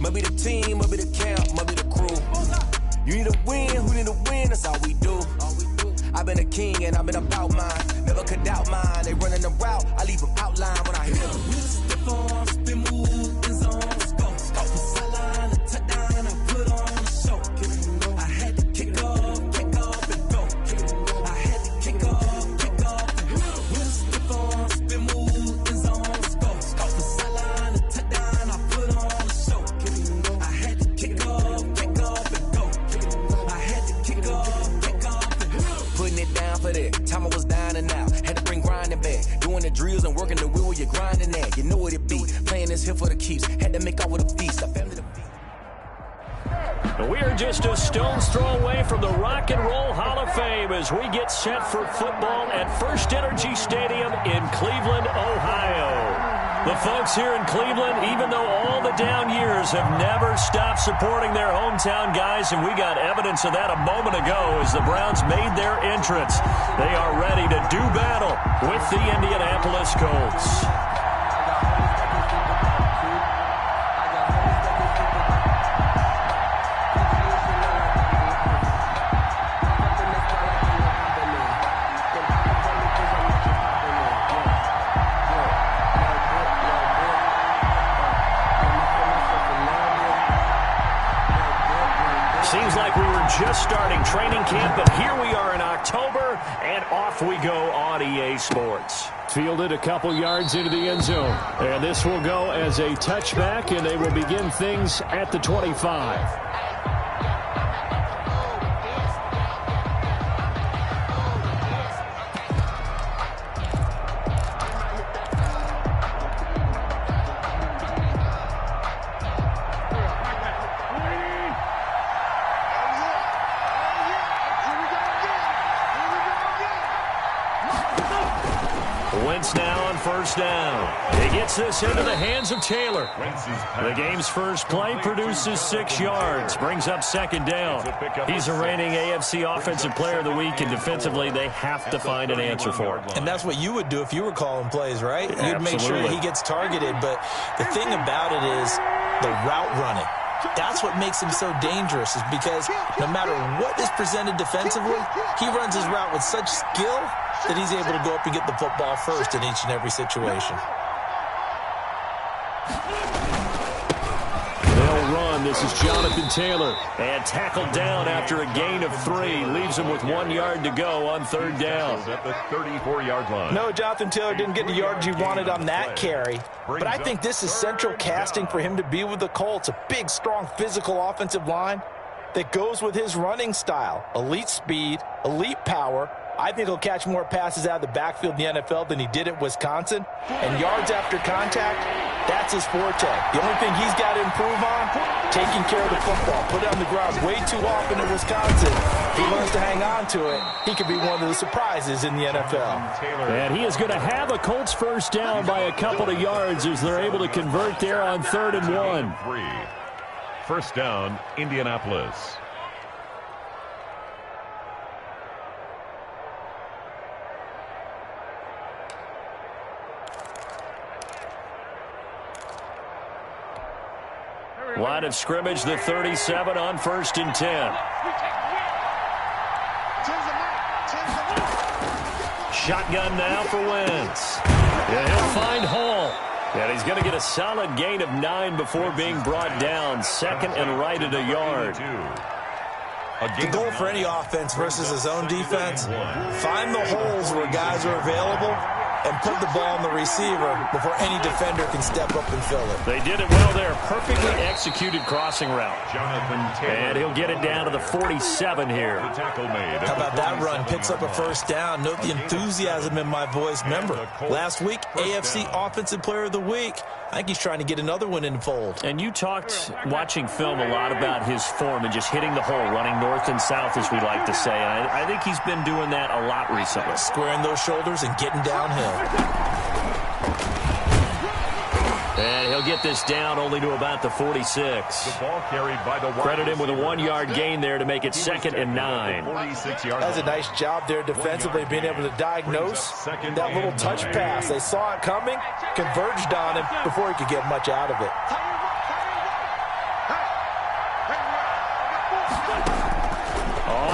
Maybe the team, maybe the camp, maybe the crew. You need a win, who need a win, that's all we do. I've been a king and I've been about mine. Never could doubt mine. They running the route, I leave them outline when I hit them. Step on, spin move, in zone, go. From sideline to touchdown, I put on a show. I had to kick off and go. I had to kick off and go. Step on, spin move, in zone, go. From sideline to touchdown, I put on a show. I had to kick off and go. I had to kick off and go. Putting it down for that. Time I was down and out. Had to bring grinding back. Doing the drills and working the wheel where you're grinding at. You know what it be. Playing this here for the keeps. Had to make out with a feast. I family to feast. We are just a stone's throw away from the Rock and Roll Hall of Fame as we get set for football at First Energy Stadium in Cleveland, Ohio. The folks here in Cleveland, even though all the down years, have never stopped supporting their hometown guys, and we got evidence of that a moment ago as the Browns made their entrance. They are ready to do battle with the Indianapolis Colts. Seems like we were just starting training camp, but here we are in October, and off we go on EA Sports. Fielded a couple yards into the end zone, and this will go as a touchback, and they will begin things at the 25. Wentz now on first down. He gets this into the hands of Taylor. The game's first play produces 6 yards, brings up second down. He's a reigning AFC Offensive Player of the Week, and defensively they have to find an answer for it. And that's what you would do if you were calling plays, right? You'd make sure that he gets targeted, but the thing about it is the route running. That's what makes him so dangerous, is because no matter what is presented defensively, he runs his route with such skill that he's able to go up and get the football first in each and every situation. They'll run. This is Jonathan Taylor. And tackled down after a gain of 3. Leaves him with 1 yard to go on third down. At the 34-yard line. No, Jonathan Taylor didn't get the yardage he wanted on that carry. But I think this is central casting for him to be with the Colts. A big, strong, physical offensive line that goes with his running style. Elite speed, elite power. I think he'll catch more passes out of the backfield in the NFL than he did at Wisconsin. And yards after contact, that's his forte. The only thing he's got to improve on, taking care of the football. Put it on the ground way too often in Wisconsin. If he learns to hang on to it, he could be one of the surprises in the NFL. And he is going to have a Colts first down by a couple of yards as they're able to convert there on 3rd and 1. First down, Indianapolis. Line of scrimmage, the 37 on 1st and 10. Shotgun now for Wentz. Yeah, he'll find Hall. And he's going to get a solid gain of 9 before being brought down. 2nd and right at a yard. The goal for any offense versus his own defense, find the holes where guys are available and put the ball on the receiver before any defender can step up and fill it. They did it well there. Perfectly executed crossing route. And he'll get it down to the 47 here. How about that run? Picks up a first down. Note the enthusiasm in my voice. Remember, last week, AFC Offensive Player of the Week. I think he's trying to get another one in the fold. And you talked, watching film, a lot about his form and just hitting the hole, running north and south, as we like to say. And I think he's been doing that a lot recently. Squaring those shoulders and getting downhill. And he'll get this down only to about the 46. The ball carried by the Credit him with a 1-yard gain there to make it 2nd and 9. That's a nice job there defensively, being able to diagnose that little touch pass. They saw it coming, converged on him before he could get much out of it.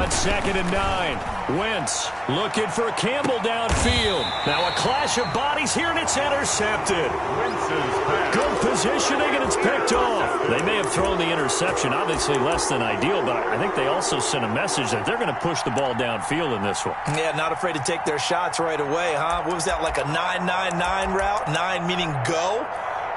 On 2nd and 9, Wentz looking for Campbell downfield. Now a clash of bodies here, and it's intercepted. Good positioning, and it's picked off. They may have thrown the interception, obviously less than ideal, but I think they also sent a message that they're going to push the ball downfield in this one. Yeah, not afraid to take their shots right away, huh? What was that, like a 9-9-9 route? 9 meaning go?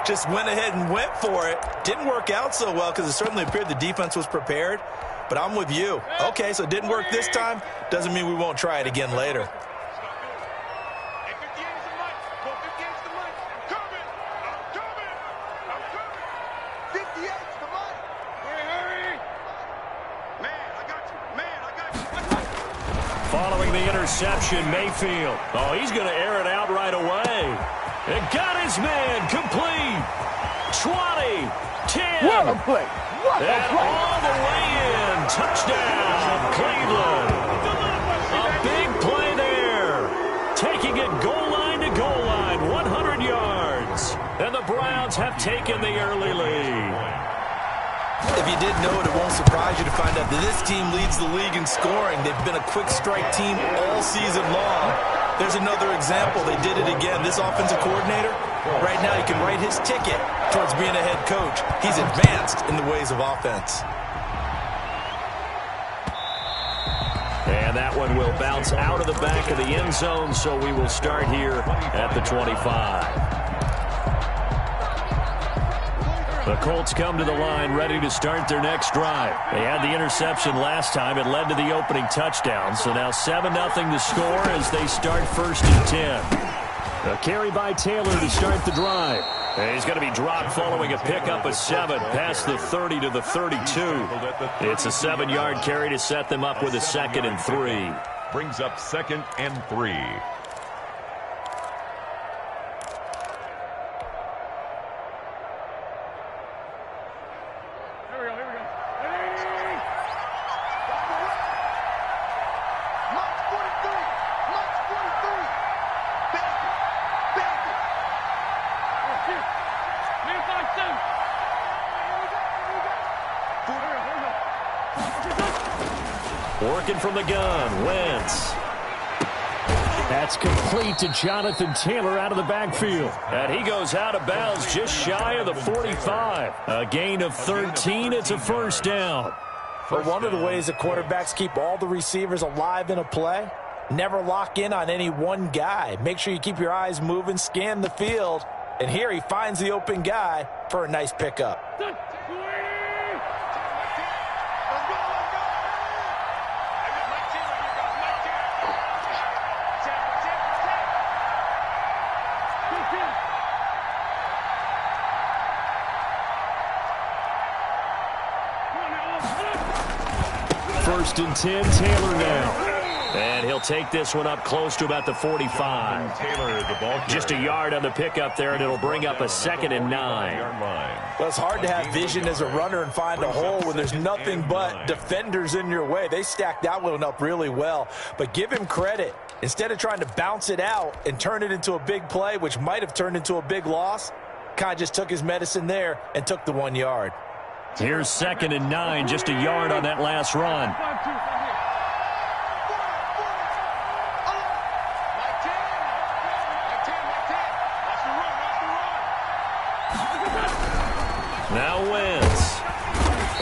Just went ahead and went for it. Didn't work out so well because it certainly appeared the defense was prepared. But I'm with you. Okay, so it didn't work this time. Doesn't mean we won't try it again later. Following the interception, Mayfield. Oh, he's going to air it out right away. It got his man complete. 20, 10. What a play. What a And play. all the way in. Touchdown, Cleveland. A big play there. Taking it goal line to goal line, 100 yards. And the Browns have taken the early lead. If you didn't know it, it won't surprise you to find out that this team leads the league in scoring. They've been a quick strike team all season long. There's another example. They did it again. This offensive coordinator, right now, he can write his ticket towards being a head coach. He's advanced in the ways of offense. And that one will bounce out of the back of the end zone, so we will start here at the 25. The Colts come to the line ready to start their next drive. They had the interception last time. It led to the opening touchdown. So now 7-0 to score as they start 1st and 10. A carry by Taylor to start the drive. And he's going to be dropped following a pickup of 7 past the 30 to the 32. It's a 7-yard carry to set them up with a 2nd and 3. Brings up 2nd and 3. Working from the gun, Wentz. That's complete to Jonathan Taylor out of the backfield. And he goes out of bounds just shy of the 45. A gain of 13. It's a 1st down. But one of the ways that quarterbacks keep all the receivers alive in a play, never lock in on any one guy. Make sure you keep your eyes moving, scan the field. And here he finds the open guy for a nice pickup. First and 10, Taylor now. And he'll take this one up close to about the 45. Taylor, the ball Just a yard on the pickup there, and it'll bring up a 2nd and 9. Well, it's hard to have vision as a runner and find a hole when there's nothing but defenders in your way. They stacked that one up really well. But give him credit. Instead of trying to bounce it out and turn it into a big play, which might have turned into a big loss, kind of just took his medicine there and took the 1 yard. Here's 2nd and 9, just a yard on that last run. Now Wentz.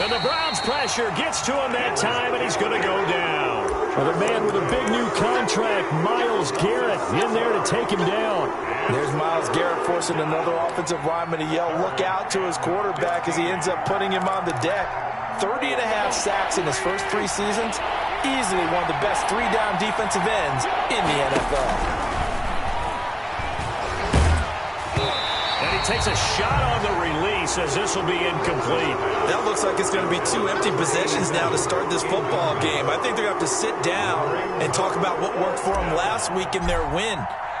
And the Browns pressure gets to him that time, and he's going to go down. Another man with a big new contract, Myles Garrett, in there to take him down. There's Myles Garrett forcing another offensive lineman to yell, look out to his quarterback as he ends up putting him on the deck. 30.5 sacks in his first 3 seasons. Easily one of the best 3-down defensive ends in the NFL. And he takes a shot on the release as this will be incomplete. That looks like it's going to be 2 empty possessions now to start this football game. I think they're going to have to sit down and talk about what worked for them last week in their win.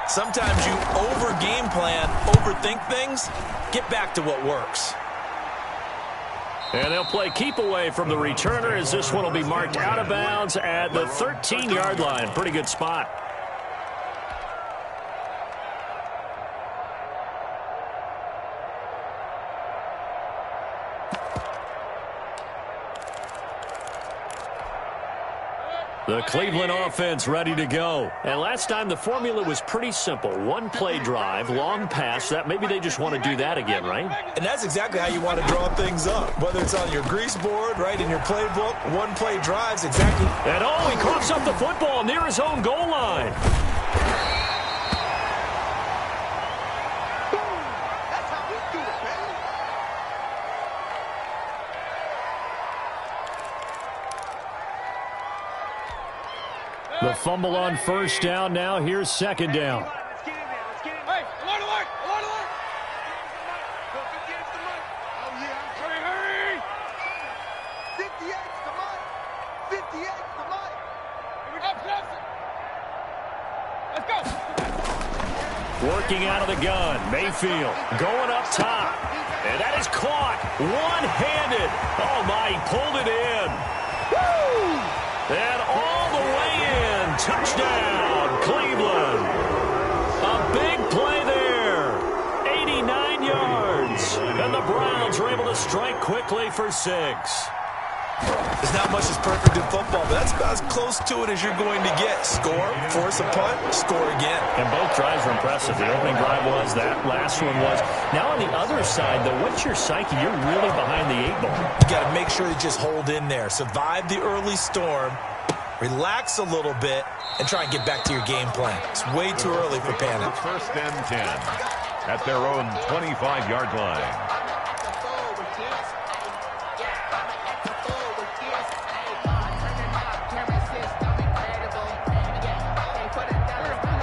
Sometimes you over-game plan, overthink things, get back to what works. And they'll play keep away from the returner as this one will be marked out of bounds at the 13-yard line. Pretty good spot. The Cleveland offense ready to go. And last time the formula was pretty simple. One play drive, long pass. That maybe they just want to do that again, right? And that's exactly how you want to draw things up. Whether it's on your grease board, right, in your playbook, one play drives exactly. And he coughs up the football near his own goal line. The fumble on first down. Now here's second down. Hey, alert, alert, alert, alert. 58's the money. Oh, yeah. Hurry, hurry. 58's the money. 58's the money. Here we go, Johnson. Let's go. Working out of the gun. Mayfield going up top. And that is caught. One-handed. Oh, my, he pulled it in. Woo! And all the way in. Touchdown, Cleveland. A big play there. 89 yards. And the Browns are able to strike quickly for 6. There's not much that's perfect in football, but that's about as close to it as you're going to get. Score, force a punt, score again. And both drives were impressive. The opening drive was, that last one was. Now on the other side, though, what's your psyche? You're really behind the 8 ball. You got to make sure you just hold in there. Survive the early storm, relax a little bit, and try and get back to your game plan. It's way too early for panic. First and 10 at their own 25-yard line.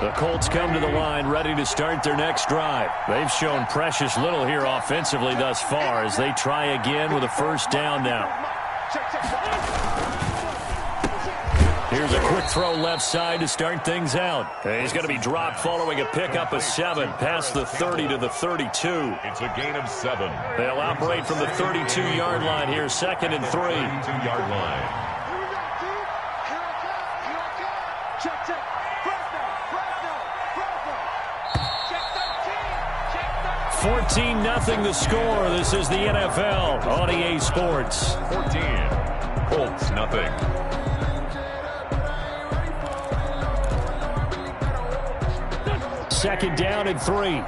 The Colts come to the line ready to start their next drive. They've shown precious little here offensively thus far as they try again with a first down now. Here's a quick throw left side to start things out. He's going to be dropped following a pickup of 7 past the 30 to the 32. It's a gain of 7. They'll operate from the 32-yard line here, second and 3. 32-yard line. 14-0 the score. This is the NFL on EA Sports. 14. Colts, nothing. Second down and 3.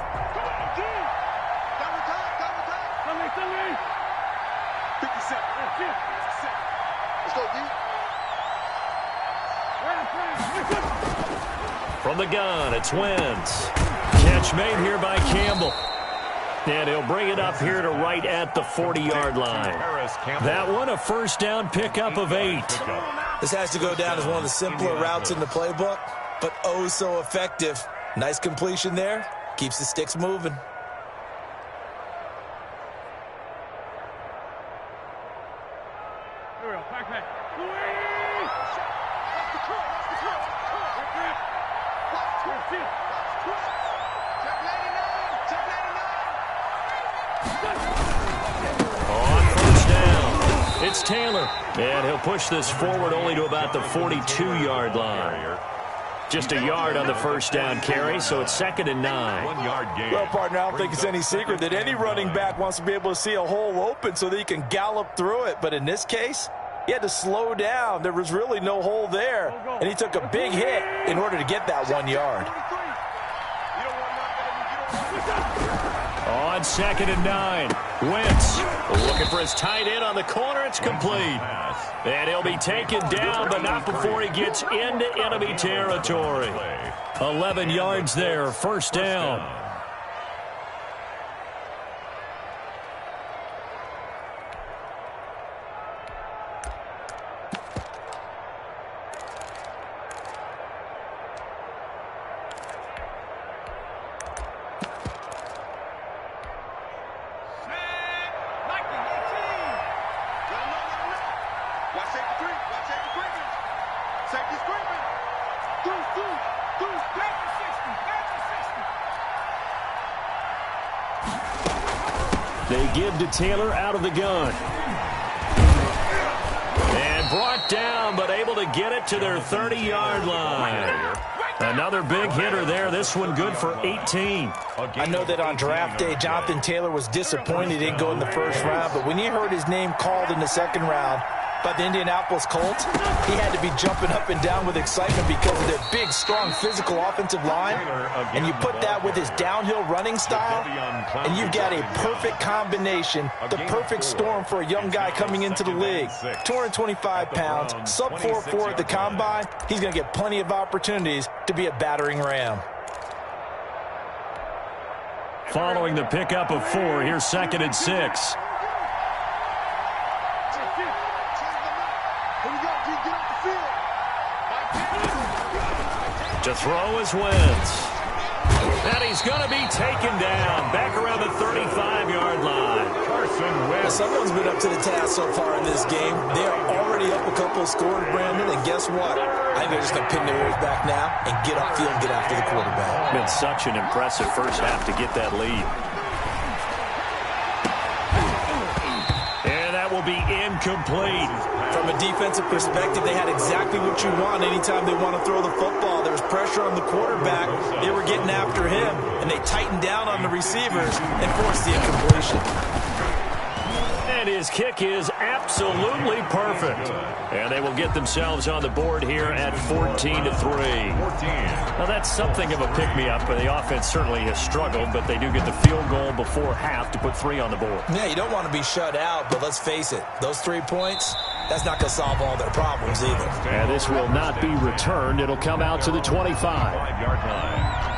From the gun, it's Wentz. Catch made here by Campbell. And he'll bring it up here to right at the 40-yard line. That one, a first down pickup of 8. This has to go down as one of the simpler routes in the playbook, but oh so effective. Nice completion there. Keeps the sticks moving. It's Taylor, and he'll push this forward only to about the 42-yard line. Just a yard on the first down carry, so it's second and 9. 1 yard gain. Well, partner, I don't think it's any secret that any running back wants to be able to see a hole open so that he can gallop through it. But in this case, he had to slow down. There was really no hole there, and he took a big hit in order to get that 1 yard. On second and 9, Wentz looking for his tight end on the corner. It's complete. And he'll be taken down, but not before he gets into enemy territory. 11 yards there, first down. They give to Taylor out of the gun. And brought down, but able to get it to their 30-yard line. Another big hitter there. This one good for 18. I know that on draft day, Jonathan Taylor was disappointed he didn't go in the first round, but when he heard his name called in the second round, by the Indianapolis Colts, he had to be jumping up and down with excitement because of their big, strong, physical offensive line. And you put that with his downhill running style, and you've got a perfect combination, the perfect storm for a young guy coming into the league. 225 pounds, sub 4.4 at the combine. He's going to get plenty of opportunities to be a battering ram. Following the pickup of 4, here's 2nd and 6. To throw is Wentz. And he's going to be taken down back around the 35-yard line. Carson Wentz. Someone's been up to the task so far in this game. They are already up a couple of scores, Brandon, and guess what? I think they're just going to pin their ears back now and get upfield and get after the quarterback. Been such an impressive first half to get that lead. And that will be incomplete. From a defensive perspective, they had exactly what you want anytime they want to throw the football. There was pressure on the quarterback. They were getting after him, and they tightened down on the receivers and forced the incompletion. And his kick is absolutely perfect. And they will get themselves on the board here at 14-3. Now, that's something of a pick-me-up. The offense certainly has struggled, but they do get the field goal before half to put 3 on the board. Yeah, you don't want to be shut out, but let's face it, those 3 points, that's not going to solve all their problems either. And this will not be returned. It'll come out to the 25. 5-yard line.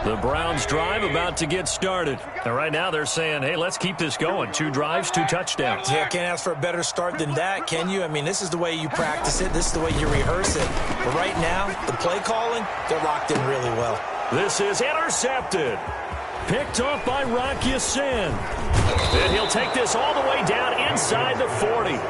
The Browns drive about to get started. And right now they're saying, hey, let's keep this going. 2 drives, 2 touchdowns. Yeah, can't ask for a better start than that, can you? I mean, this is the way you practice it. This is the way you rehearse it. But right now, the play calling, they're locked in really well. This is intercepted. Picked off by Rocky Sin. And he'll take this all the way down inside the 40.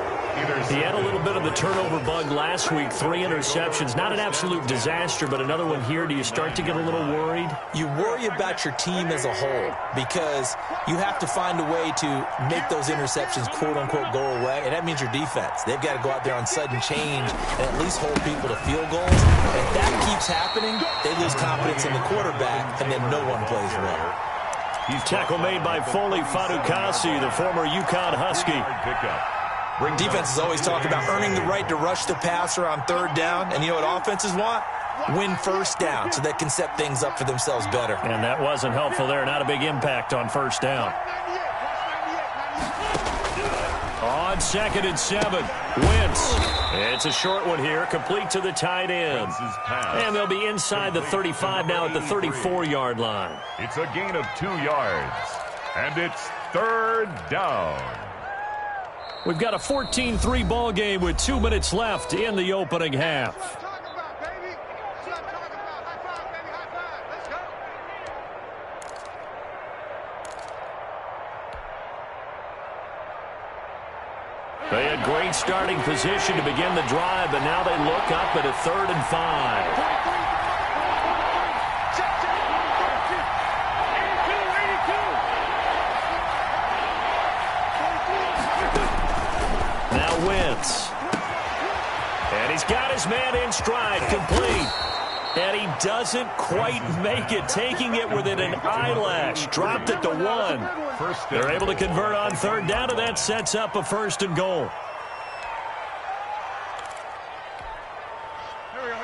He had a little bit of the turnover bug last week, 3 interceptions. Not an absolute disaster, but another one here. Do you start to get a little worried? You worry about your team as a whole because you have to find a way to make those interceptions, quote-unquote, go away, and that means your defense. They've got to go out there on sudden change and at least hold people to field goals. And if that keeps happening, they lose confidence in the quarterback, and then no one plays well. Tackle made by Foley Fadukasi, the former UConn Husky. Defenses always talk about earning the right to rush the passer on 3rd down. And you know what offenses want? Win 1st down so they can set things up for themselves better. And that wasn't helpful there. Not a big impact on 1st down. On 2nd and 7, Wentz. It's a short one here, complete to the tight end. And they'll be inside the 35 now at the 34-yard line. It's a gain of 2 yards. And it's 3rd down. We've got a 14-3 ball game with 2 minutes left in the opening half. They had great starting position to begin the drive, but now they look up at a 3rd and 5. Wentz. And he's got his man in stride, complete. And he doesn't quite make it, taking it within an eyelash. Dropped it to 1. They're able to convert on 3rd down, and that sets up a 1st and goal. Here we go.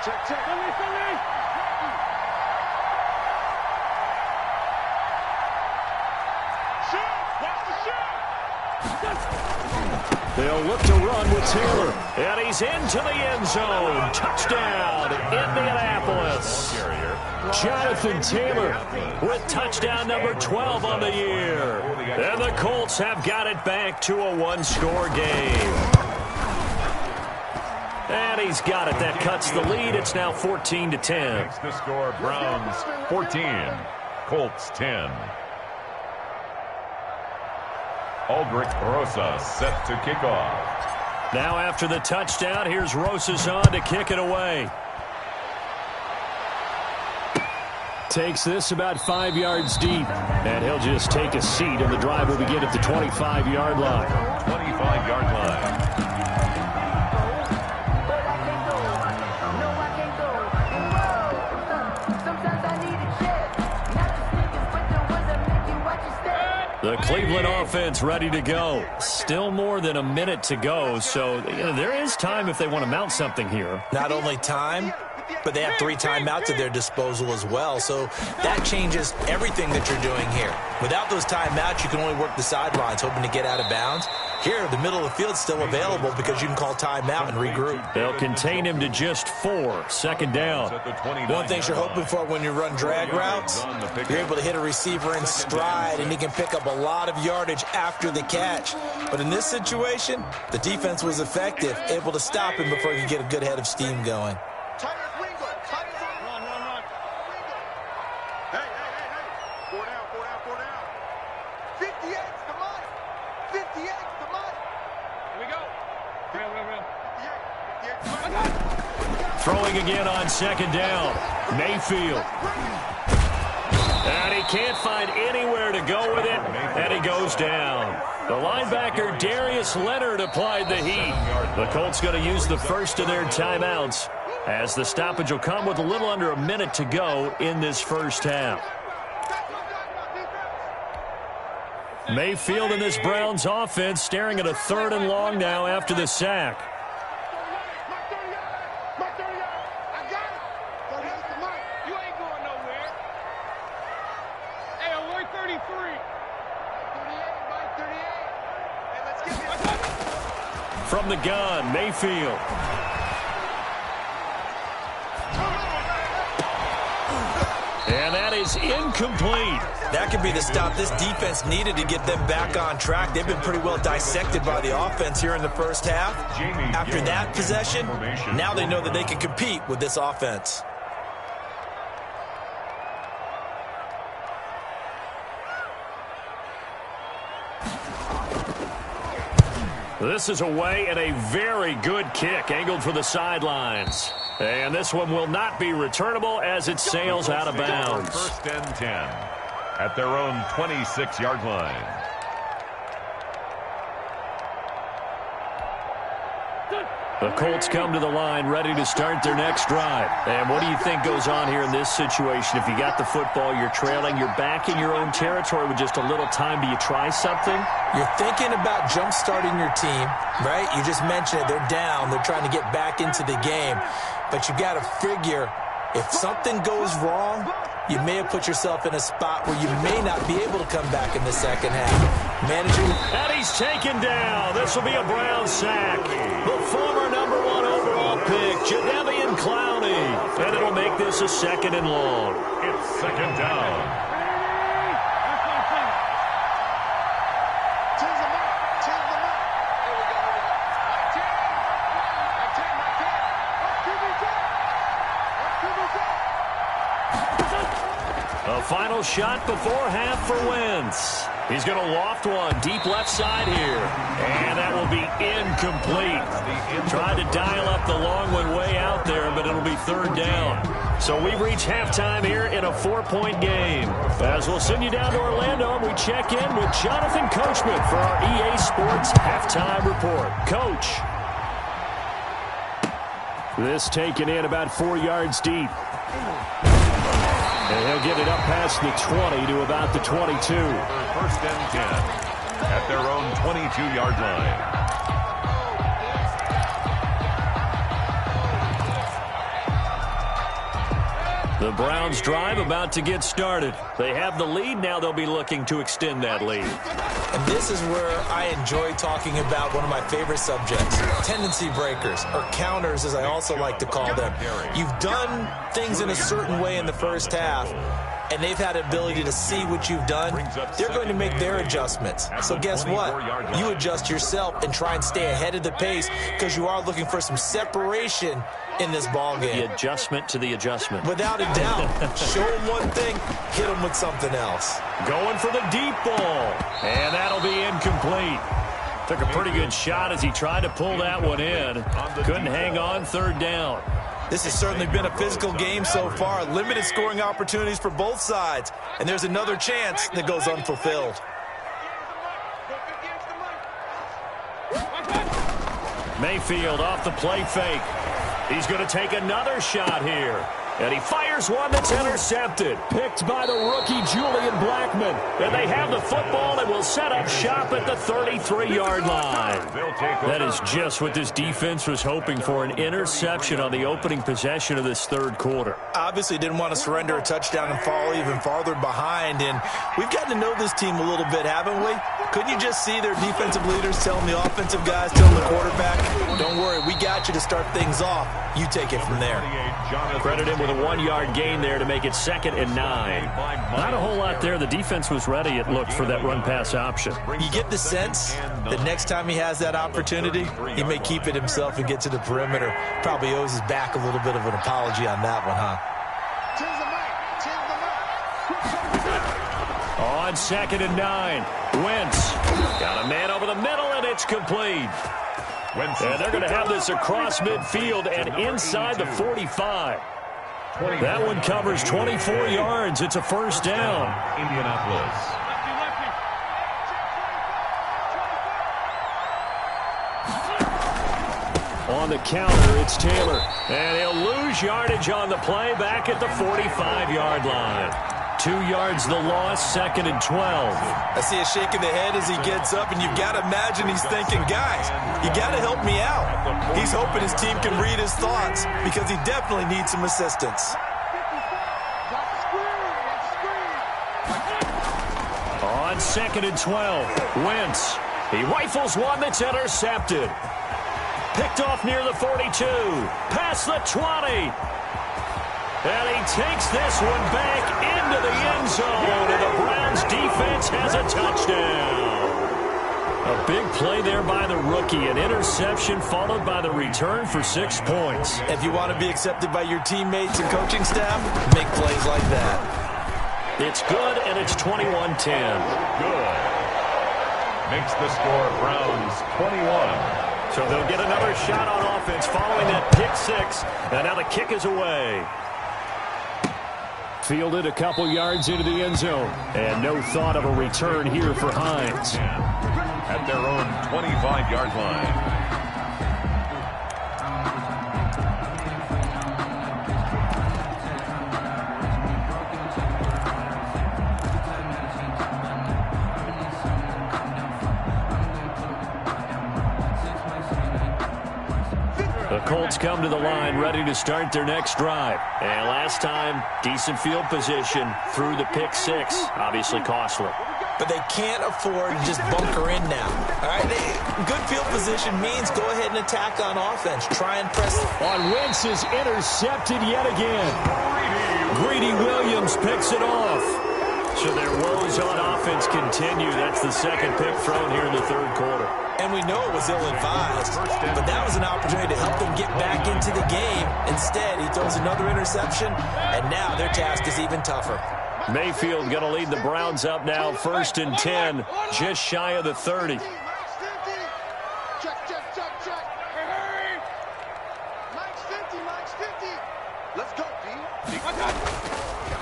Check. They'll look to run with Taylor. And he's into the end zone. Touchdown, Indianapolis. Jonathan Taylor with touchdown number 12 on the year. And the Colts have got it back to a 1-score game. And he's got it. That cuts the lead. It's now 14-10. Makes the score Browns 14, Colts 10. Aldrich Rosa set to kick off. Now after the touchdown, here's Rosas on to kick it away. Takes this about 5 yards deep, and he'll just take a seat, and the drive will begin at the 25-yard line. 25-yard line. The Cleveland offense ready to go. Still more than a minute to go, so there is time if they want to mount something here. Not only time, but they have 3 timeouts at their disposal as well, so that changes everything that you're doing here. Without those timeouts, you can only work the sidelines, hoping to get out of bounds. Here, the middle of the field's still available because you can call timeout and regroup. They'll contain him to just 4, second down. One thing you're hoping for when you run drag routes, you're able to hit a receiver in stride, and he can pick up a lot of yardage after the catch. But in this situation, the defense was effective, able to stop him before he could get a good head of steam going. Throwing again on second down. Mayfield. And he can't find anywhere to go with it, and he goes down. The linebacker, Darius Leonard, applied the heat. The Colts going to use the first of their timeouts, as the stoppage will come with a little under a minute to go in this first half. Mayfield and this Browns offense staring at a 3rd and long now after the sack. From the gun, Mayfield. And that is incomplete. That could be the stop this defense needed to get them back on track. They've been pretty well dissected by the offense here in the first half. After that possession, now they know that they can compete with this offense. This is away, and a very good kick angled for the sidelines. And this one will not be returnable as it sails out of bounds. 1st and 10 at their own 26-yard line. The Colts come to the line ready to start their next drive. And what do you think goes on here in this situation? If you got the football, you're trailing, you're back in your own territory with just a little time. Do you try something? You're thinking about jump-starting your team, right? You just mentioned it. They're down. They're trying to get back into the game. But you got to figure if something goes wrong, you may have put yourself in a spot where you may not be able to come back in the second half. Managing. And he's taken down. This will be a Brown sack. The former number 1 overall pick, Jadeveon Clowney. And it'll make this a 2nd and long. It's 2nd down. A final shot before half for Wentz. He's going to loft one deep left side here. And that will be incomplete. Tried to dial up the long one way out there, but it'll be 3rd down. So we've reached halftime here in a 4-point game. As we'll send you down to Orlando, and we check in with Jonathan Coachman for our EA Sports Halftime Report. Coach. This taken in about 4 yards deep. And he'll get it up past the 20 to about the 22. 1st and 10 at their own 22-yard line. The Browns drive about to get started. They have the lead. Now they'll be looking to extend that lead. And this is where I enjoy talking about one of my favorite subjects, tendency breakers, or counters as I also like to call them. You've done things in a certain way in the first half, and they've had the ability to see what you've done. They're going to make their adjustments. So guess what? You adjust yourself and try and stay ahead of the pace because you are looking for some separation in this ball game. The adjustment to the adjustment. Without a doubt. Show them one thing, hit them with something else. Going for the deep ball. And that'll be incomplete. Took a pretty good shot as he tried to pull that one in. Couldn't hang on, 3rd down. This has certainly been a physical game so far. Limited scoring opportunities for both sides. And there's another chance that goes unfulfilled. Mayfield off the play fake. He's going to take another shot here. And he fires one that's intercepted. Picked by the rookie Julian Blackmon. And they have the football and will set up shop at the 33-yard line. That is just what this defense was hoping for, an interception on the opening possession of this third quarter. Obviously didn't want to surrender a touchdown and fall even farther behind. And we've gotten to know this team a little bit, haven't we? Couldn't you just see their defensive leaders telling the offensive guys, telling the quarterback, don't worry, we got you to start things off. You take it from there. Credit him with a 1-yard gain there to make it 2nd and 9. Not a whole lot there. The defense was ready, it looked, for that run-pass option. You get the sense that next time he has that opportunity, he may keep it himself and get to the perimeter. Probably owes his back a little bit of an apology on that one, huh? On 2nd and 9, Wentz got a man over the middle, and it's complete. And they're going to have this across midfield and inside the 45. That one covers 24 yards. It's a first down. Indianapolis. On the counter, it's Taylor. And he'll lose yardage on the play back at the 45-yard line. 2 yards the loss, 2nd and 12. I see a shake of the head as he gets up, and you've got to imagine he's thinking, guys, you got to help me out. He's hoping his team can read his thoughts because he definitely needs some assistance. On 2nd and 12, Wentz. He rifles one that's intercepted. Picked off near the 42, past the 20. And he takes this one back into the end zone, and the Browns defense has a touchdown. A big play there by the rookie, an interception followed by the return for 6 points. If you want to be accepted by your teammates and coaching staff, make plays like that. It's good, and it's 21-10. Good. Makes the score Browns 21. So they'll get another shot on offense following that pick 6. And now the kick is away. Fielded a couple yards into the end zone. And no thought of a return here for Hines. At their own 25-yard line. The Colts come to the line ready to start their next drive. And last time, decent field position through the pick 6. Obviously costly. But they can't afford to just bunker in now. All right, good field position means go ahead and attack on offense. Try and press. On Wentz is intercepted yet again. Greedy Williams picks it off. So their woes on offense continue. That's the second pick thrown here in the third quarter. And we know it was ill-advised, but that was an opportunity to help them get back into the game. Instead, he throws another interception, and now their task is even tougher. Mayfield going to lead the Browns up now, 1st and 10, just shy of the 30. Check. Hurry. Mike's 50. Let's go, D.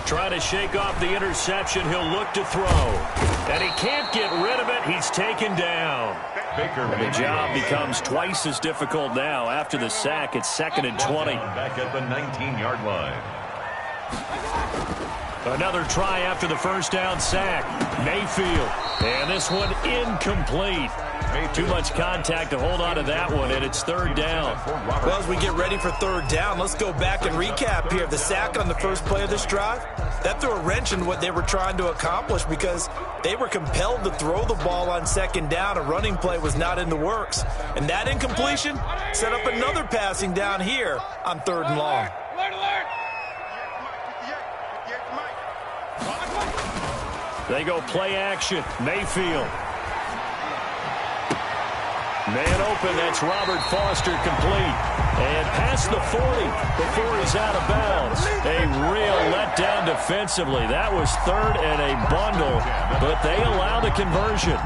Trying to shake off the interception. He'll look to throw. And he can't get rid of it. He's taken down. The job becomes twice as difficult now. After the sack, it's 2nd and 20. Back at the 19-yard line. Another try after the first down sack. Mayfield. And this one incomplete. Too much contact to hold on to that one, and it's 3rd down. Well, as we get ready for 3rd down, let's go back and recap here. The sack on the first play of this drive, that threw a wrench in what they were trying to accomplish because they were compelled to throw the ball on 2nd down. A running play was not in the works. And that incompletion set up another passing down here on 3rd and long. They go play action. Mayfield. Man open, that's Robert Foster complete. And past the 40 before he's out of bounds. A real letdown defensively. That was 3rd and a bundle, but they allow the conversion.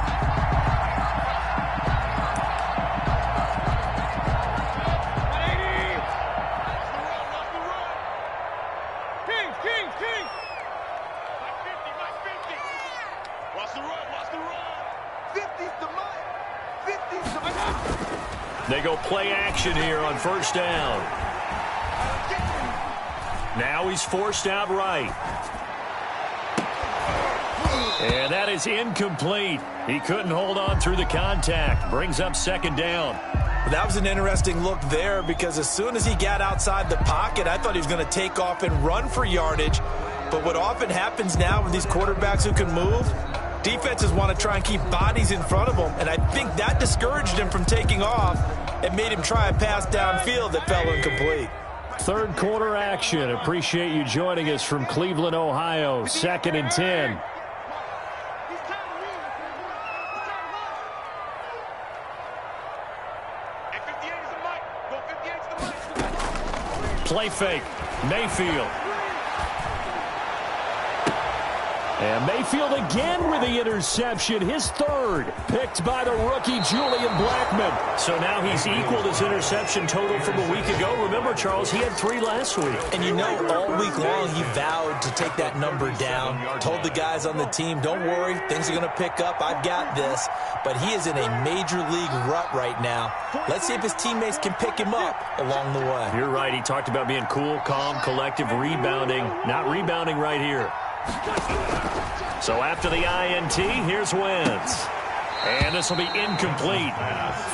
They go play action here on first down. Now he's forced out right. And that is incomplete. He couldn't hold on through the contact. Brings up second down. That was an interesting look there because as soon as he got outside the pocket, I thought he was going to take off and run for yardage. But what often happens now with these quarterbacks who can move, defenses want to try and keep bodies in front of them, and I think that discouraged him from taking off and made him try a pass downfield that fell incomplete. Third quarter action. Appreciate you joining us from Cleveland, Ohio. 2nd and 10. Play fake. Mayfield. And Mayfield again with the interception. His third. Picked by the rookie Julian Blackmon. So now he's equaled his interception total from a week ago. Remember, Charles, he had 3 last week. And you know, all week long he vowed to take that number down. Told the guys on the team, don't worry, things are going to pick up. I've got this. But he is in a major league rut right now. Let's see if his teammates can pick him up along the way. You're right. He talked about being cool, calm, collective, rebounding. Not rebounding right here. So after the INT, here's Wentz. And this will be incomplete.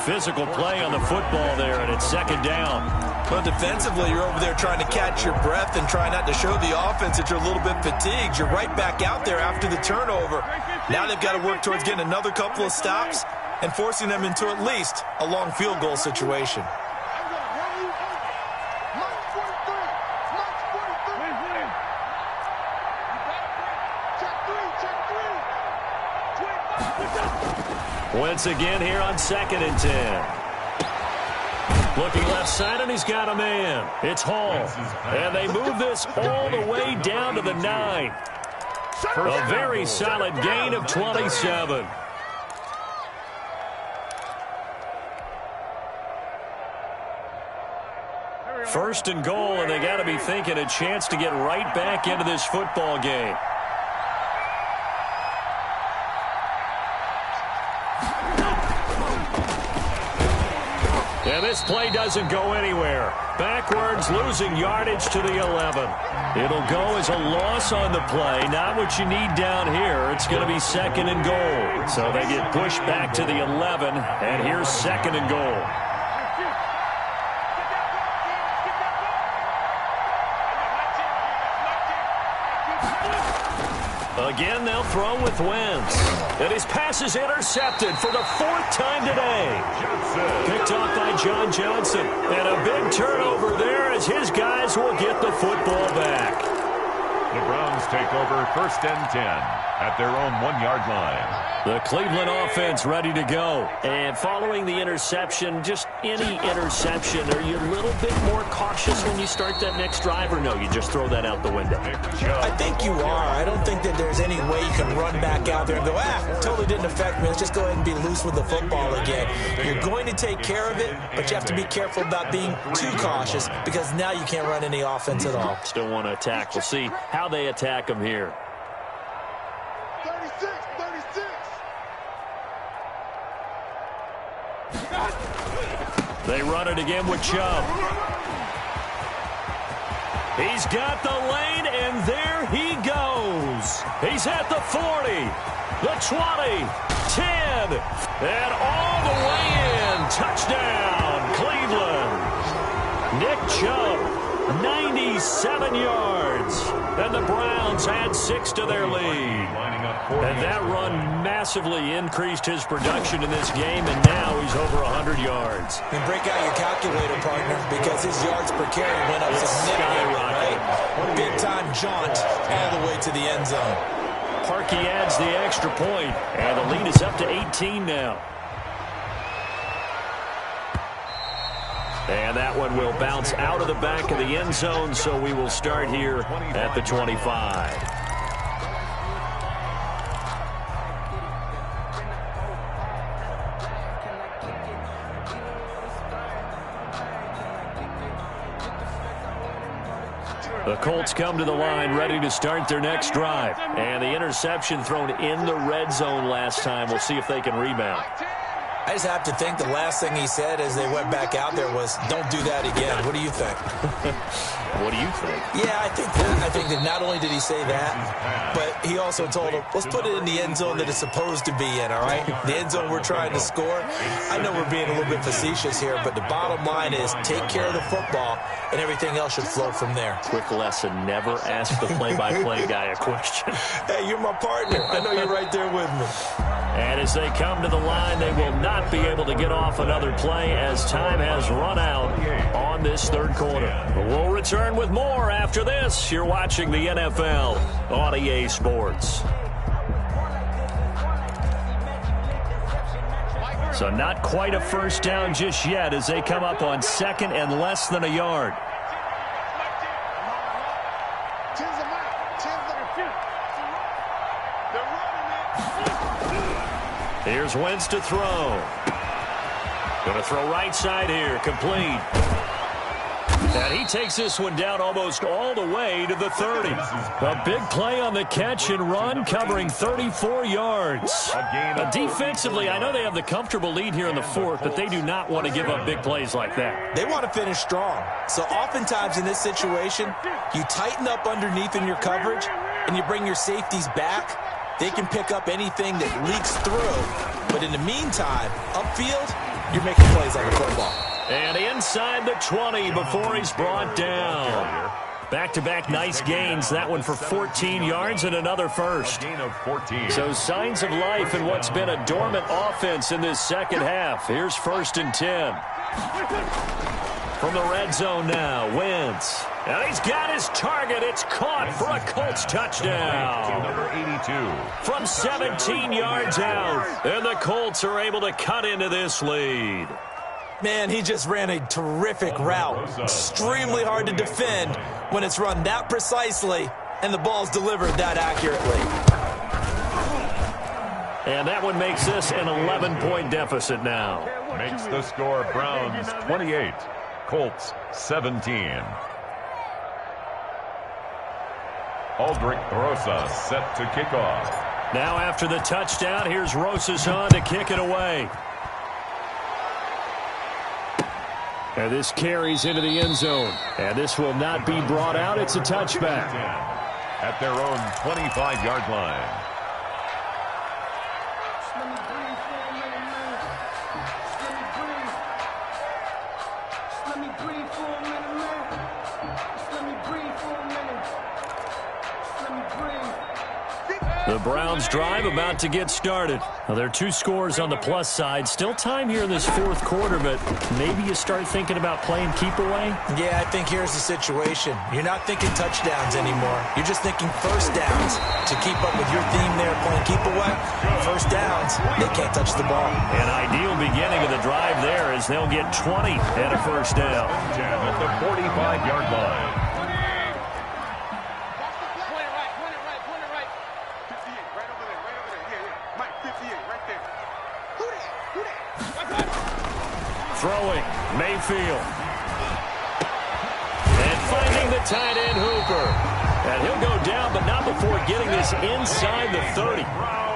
Physical play on the football there, and it's second down. But defensively, you're over there trying to catch your breath and try not to show the offense that you're a little bit fatigued. You're right back out there after the turnover. Now they've got to work towards getting another couple of stops and forcing them into at least a long field goal situation. Once again here on 2nd and 10. Looking left side, and he's got a man. It's Hall. And they move this all the way down to the 9. A very solid gain of 27. First and goal, and they got to be thinking a chance to get right back into this football game. And this play doesn't go anywhere. Backwards, losing yardage to the 11. It'll go as a loss on the play. Not what you need down here. It's going to be 2nd and goal. So they get pushed back to the 11, and here's 2nd and goal. Again, they'll throw with Wentz. And his pass is intercepted for the 4th time today. Picked off by John Johnson. And a big turnover there as his guys will get the football back. The Browns take over 1st and 10 at their own 1-yard line. The Cleveland offense ready to go. And following the interception, just any interception, are you a little bit more cautious when you start that next drive, or no, you just throw that out the window? I think you are. I don't think that there's any way you can run back out there and go, totally didn't affect me. Let's just go ahead and be loose with the football again. You're going to take care of it, but you have to be careful about being too cautious because now you can't run any offense at all. Still want to attack. We'll see how they attack them here. 36. They run it again with Chubb. He's got the lane, and there he goes. He's at the 40, the 20, 10, and all the way in. Touchdown, Cleveland. Nick Chubb, 97 yards. And the Browns add 6 to their lead. And that run massively increased his production in this game, and now he's over 100 yards. And break out your calculator, partner, because his yards per carry went up significantly, right? Big-time jaunt all the way to the end zone. Parkey adds the extra point, and the lead is up to 18 now. And that one will bounce out of the back of the end zone, so we will start here at the 25. The Colts come to the line ready to start their next drive. And the interception thrown in the red zone last time. We'll see if they can rebound. I just have to think the last thing he said as they went back out there was, don't do that again. What do you think? What do you think? Yeah, I think that not only did he say that, but he also told him, let's put it in the end zone that it's supposed to be in, all right? The end zone we're trying to score. I know we're being a little bit facetious here, but the bottom line is take care of the football, and everything else should flow from there. Quick lesson, never ask the play-by-play guy a question. Hey, you're my partner. I know you're right there with me. And as they come to the line, they will not be able to get off another play as time has run out on this third quarter. But we'll return with more after this. You're watching the NFL on EA Sports. So not quite a first down just yet as they come up on second and less than a yard. Here's Wentz to throw. Going to throw right side here. Complete. And he takes this one down almost all the way to the 30. A big play on the catch and run, covering 34 yards. Defensively, I know they have the comfortable lead here in the fourth, but they do not want to give up big plays like that. They want to finish strong. So oftentimes in this situation, you tighten up underneath in your coverage, and you bring your safeties back. They can pick up anything that leaks through. But in the meantime, upfield, you're making plays on the football. And inside the 20 before he's brought down. Back-to-back nice gains. That one for 14 yards and another first. So signs of life in what's been a dormant offense in this second half. Here's 1st and 10. From the red zone now, Wentz. And he's got his target. It's caught for a Colts touchdown. Number 82. From 17 yards out. And the Colts are able to cut into this lead. Man, he just ran a terrific route. Extremely hard to defend when it's run that precisely and the ball's delivered that accurately. And that one makes this an 11-point deficit now. Makes the score Browns 28, Colts 17. Aldrich Rosas set to kick off. Now after the touchdown, here's Rosas on to kick it away. And this carries into the end zone. And this will not be brought out. It's a touchback. At their own 25-yard line. The Browns drive about to get started. Well, there are 2 scores on the plus side. Still time here in this fourth quarter, but maybe you start thinking about playing keep away? Yeah, I think here's the situation. You're not thinking touchdowns anymore. You're just thinking first downs. To keep up with your theme there, playing keep away, first downs, they can't touch the ball. An ideal beginning of the drive there as they'll get 20 and a first down. At the 45-yard line. Throwing, Mayfield. And finding the tight end, Hooper. And he'll go down, but not before getting this inside the 30.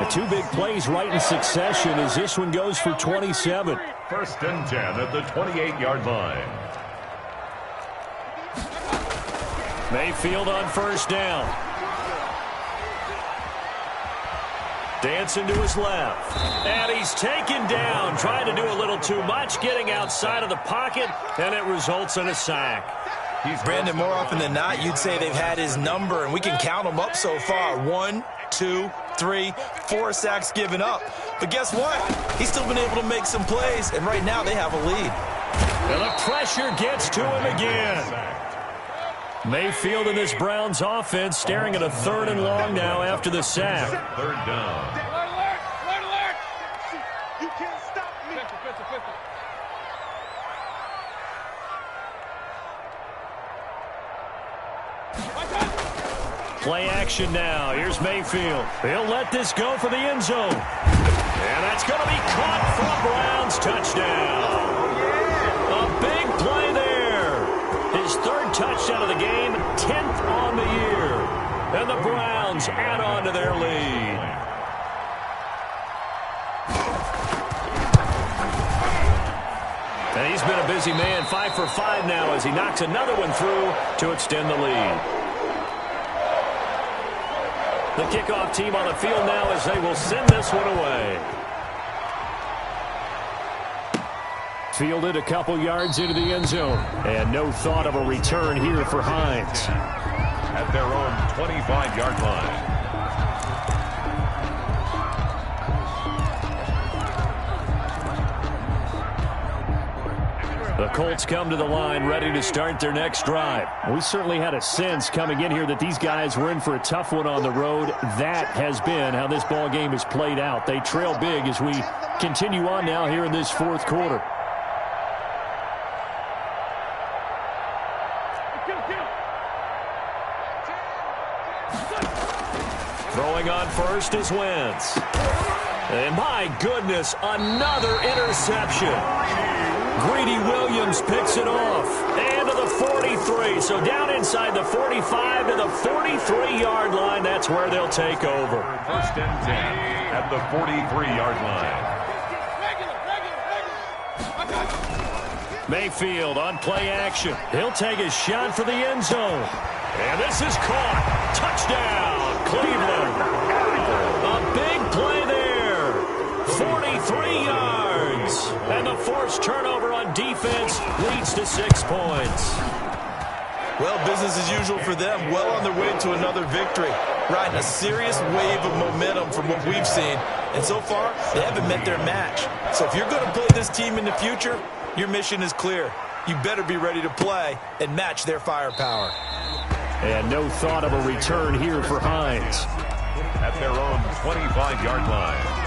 The 2 big plays right in succession as this one goes for 27. 1st and 10 at the 28-yard line. Mayfield on first down. Dancing to his left. And he's taken down, trying to do a little too much, getting outside of the pocket, and it results in a sack. Brandon, more often than not, you'd say they've had his number, and we can count them up so far. 1, 2, 3, 4 sacks given up. But guess what? He's still been able to make some plays, and right now they have a lead. And the pressure gets to him again. Mayfield in this Browns offense staring at a 3rd and long now after the sack. 3rd down. Alert! You can't stop me. Play action now. Here's Mayfield. He'll let this go for the end zone. And that's going to be caught for a Browns touchdown. A big play there. His 3rd touchdown of the game, 10th on the year. And the Browns add on to their lead. And he's been a busy man, 5 for 5 now as he knocks another one through to extend the lead. The kickoff team on the field now as they will send this one away. Fielded a couple yards into the end zone. And no thought of a return here for Hines. At their own 25-yard line. The Colts come to the line ready to start their next drive. We certainly had a sense coming in here that these guys were in for a tough one on the road. That has been how this ball game has played out. They trail big as we continue on now here in this fourth quarter. Throwing on first is Wentz. And my goodness, another interception. Greedy Williams picks it off. And to the 43. So down inside the 45 to the 43-yard line. That's where they'll take over. First and 10 at the 43-yard line. Mayfield on play action. He'll take a shot for the end zone. And this is caught. Touchdown, Cleveland. A big play there. 43 yards. And the forced turnover on defense leads to 6 points. Well, business as usual for them. Well on their way to another victory. Riding a serious wave of momentum from what we've seen. And so far, they haven't met their match. So if you're going to play this team in the future, your mission is clear. You better be ready to play and match their firepower. And no thought of a return here for Hines. At their own 25-yard line.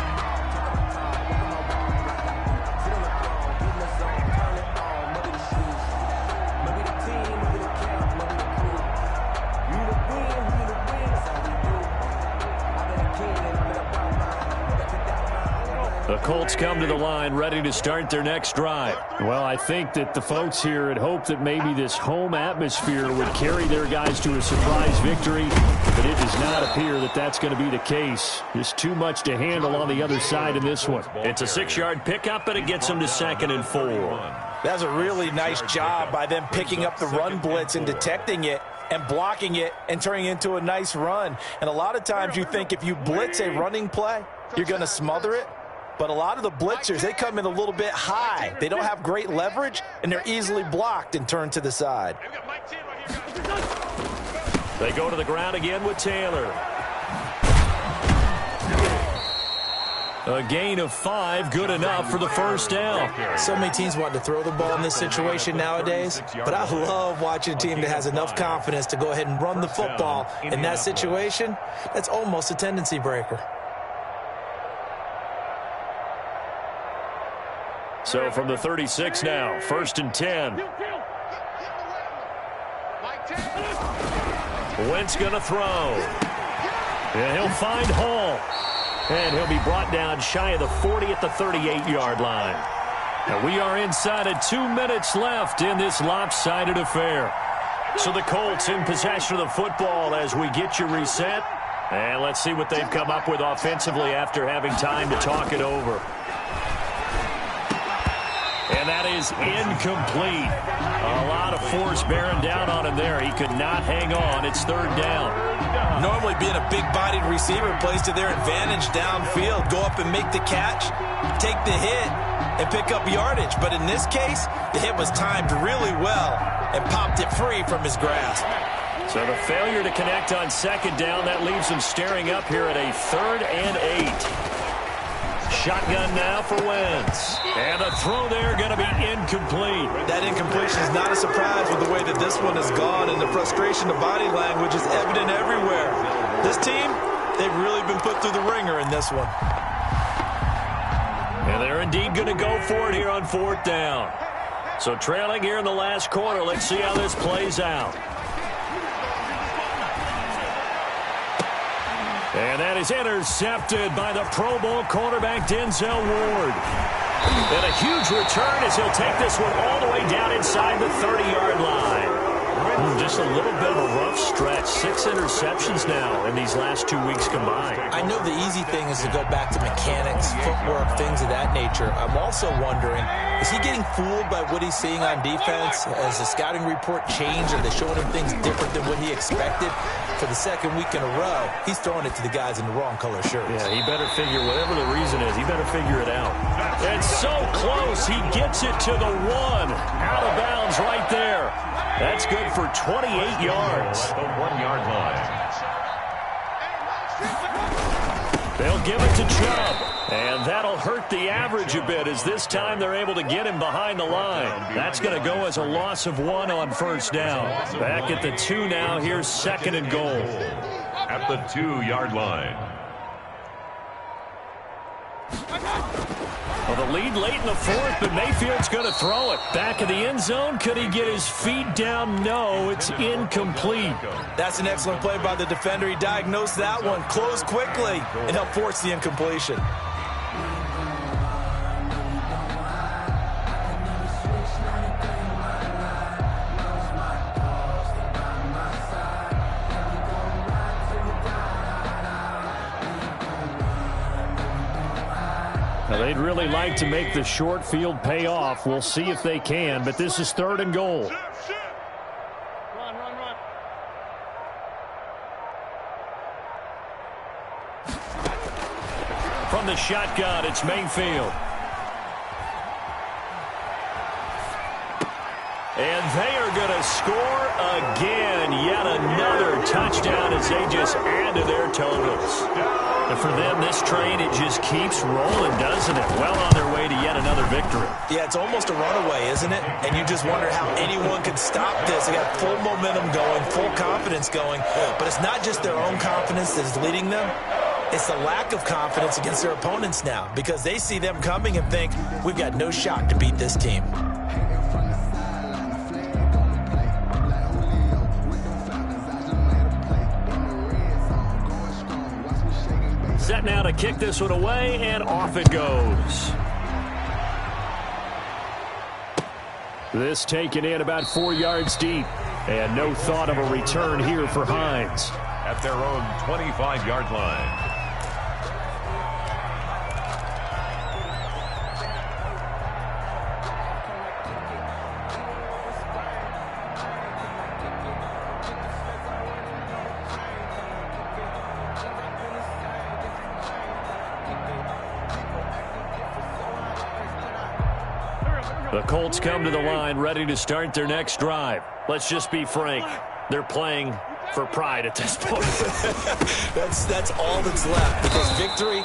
The Colts come to the line ready to start their next drive. Well, I think that the folks here had hoped that maybe this home atmosphere would carry their guys to a surprise victory, but it does not appear that that's going to be the case. Just too much to handle on the other side in this one. It's a 6-yard pickup, and it gets them to 2nd and 4. That's a really nice job by them picking up the run blitz and detecting it and blocking it and turning it into a nice run. And a lot of times you think if you blitz a running play, you're going to smother it. But a lot of the blitzers, they come in a little bit high. They don't have great leverage, and they're easily blocked and turned to the side. They go to the ground again with Taylor. A gain of 5, good enough for the first down. So many teams want to throw the ball in this situation nowadays, but I love watching a team that has enough confidence to go ahead and run the football. In that situation, that's almost a tendency breaker. So from the 36 now, 1st and 10. Wentz going to throw. And he'll find Hall. And he'll be brought down shy of the 40 at the 38-yard line. And we are inside of 2 minutes left in this lopsided affair. So the Colts in possession of the football as we get you reset. And let's see what they've come up with offensively after having time to talk it over. And that is incomplete. A lot of force bearing down on him there. He could not hang on. It's 3rd down. Normally being a big-bodied receiver plays to their advantage downfield. Go up and make the catch, take the hit, and pick up yardage. But in this case, the hit was timed really well and popped it free from his grasp. So the failure to connect on 2nd down, that leaves him staring up here at a 3rd and 8. Shotgun now for Wentz. And the throw there going to be incomplete. That incompletion is not a surprise with the way that this one has gone, and the frustration of body language is evident everywhere. This team, they've really been put through the ringer in this one. And they're indeed going to go for it here on 4th down. So trailing here in the last quarter, let's see how this plays out. And that is intercepted by the Pro Bowl cornerback Denzel Ward. And a huge return as he'll take this one all the way down inside the 30-yard line. Just a little bit of a rough stretch. 6 interceptions now in these last 2 weeks combined. I know the easy thing is to go back to mechanics, footwork, things of that nature. I'm also wondering, is he getting fooled by what he's seeing on defense? Has the scouting report changed? Are they showing him things different than what he expected? For the second week in a row, he's throwing it to the guys in the wrong color shirts. Yeah, he better figure, whatever the reason is, he better figure it out. It's so close. He gets it to the 1. Out of bounds right there. That's good for 28 yards. At the 1-yard line. They'll give it to Chubb. And that'll hurt the average a bit as this time they're able to get him behind the line. That's going to go as a loss of 1 on first down. Back at the 2 now. Here's 2nd and goal. At the 2-yard line. Well, the lead late in the 4th, but Mayfield's going to throw it. Back in the end zone. Could he get his feet down? No, it's incomplete. That's an excellent play by the defender. He diagnosed that one, closed quickly, and helped force the incompletion. Now, they'd really like to make the short field pay off. We'll see if they can, but this is 3rd and goal. Run. From the shotgun, it's Mayfield. And they are going to score again. Yet another touchdown as they just add to their totals. And for them, this train, it just keeps rolling, doesn't it? Well on their way to yet another victory. Yeah, it's almost a runaway, isn't it? And you just wonder how anyone could stop this. They got full momentum going, full confidence going. But it's not just their own confidence that's leading them. It's the lack of confidence against their opponents now because they see them coming and think, we've got no shot to beat this team. Set now to kick this one away, and off it goes. This taken in about 4 yards deep, and no thought of a return here for Hines. At their own 25-yard line. The Colts come to the line ready to start their next drive. Let's just be frank. They're playing for pride at this point. That's all that's left because victory,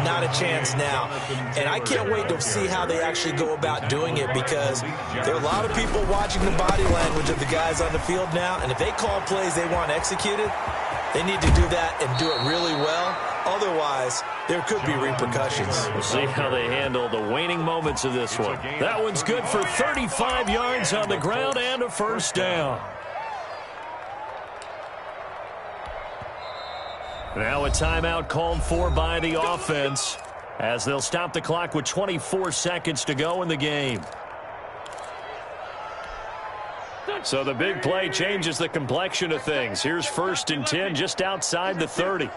not a chance now. And I can't wait to see how they actually go about doing it because there are a lot of people watching the body language of the guys on the field now. And if they call plays they want executed, they need to do that and do it really well. Otherwise, there could be repercussions. We'll see how they handle the waning moments of this one. That one's good for 35 yards on the ground and a first down. Now a timeout called for by the offense as they'll stop the clock with 24 seconds to go in the game. So the big play changes the complexion of things. Here's 1st and 10 just outside the 30.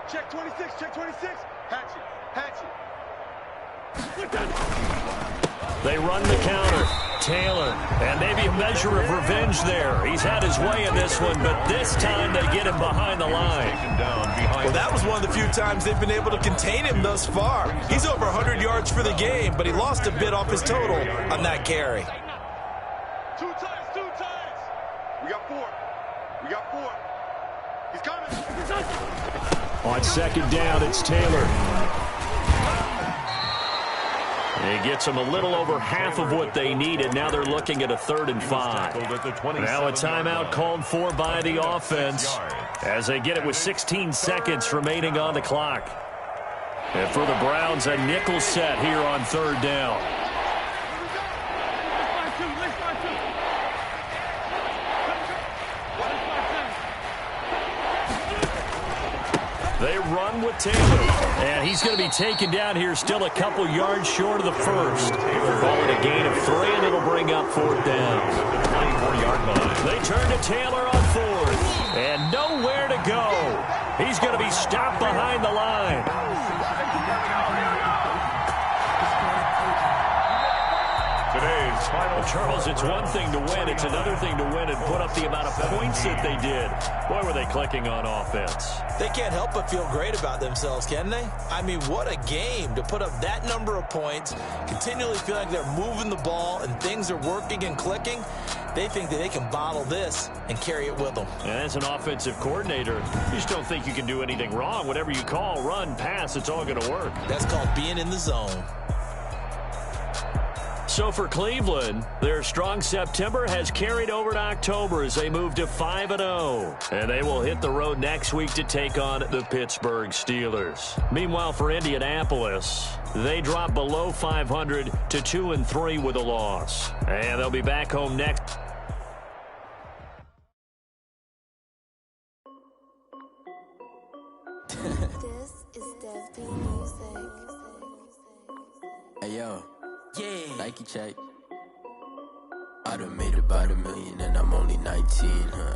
Check 26, check 26. Hatchet. They run the counter. Taylor, and maybe a measure of revenge there. He's had his way in this one, but this time they get him behind the line. Well, that was one of the few times they've been able to contain him thus far. He's over 100 yards for the game, but he lost a bit off his total on that carry. Two times. We got four. He's coming. On 2nd down, it's Taylor. He gets them a little over half of what they needed. Now they're looking at a 3rd and 5. Now a timeout called for by the offense as they get it with 16 seconds remaining on the clock. And for the Browns, a nickel set here on 3rd down. They run with Taylor. And he's going to be taken down here, still a couple yards short of the first. Ball at a gain of 3, and it'll bring up 4th down. 24-yard line. They turn to Taylor on 4th. And nowhere to go. He's going to be stopped behind the line. Today's final. Charles, it's one thing to win. It's another thing to win and put up the amount of points that they did. Boy, were they clicking on offense. They can't help but feel great about themselves, can they? I mean, what a game to put up that number of points, continually feel like they're moving the ball and things are working and clicking. They think that they can bottle this and carry it with them. And as an offensive coordinator, you just don't think you can do anything wrong. Whatever you call, run, pass, it's all going to work. That's called being in the zone. So for Cleveland, their strong September has carried over to October as they move to 5-0. And they will hit the road next week to take on the Pittsburgh Steelers. Meanwhile, for Indianapolis, they drop below 500 to 2-3 with a loss. And they'll be back home next. This is Dev Music. Hey yo, yeah, Nike check. I done made about $1 million and I'm only 19.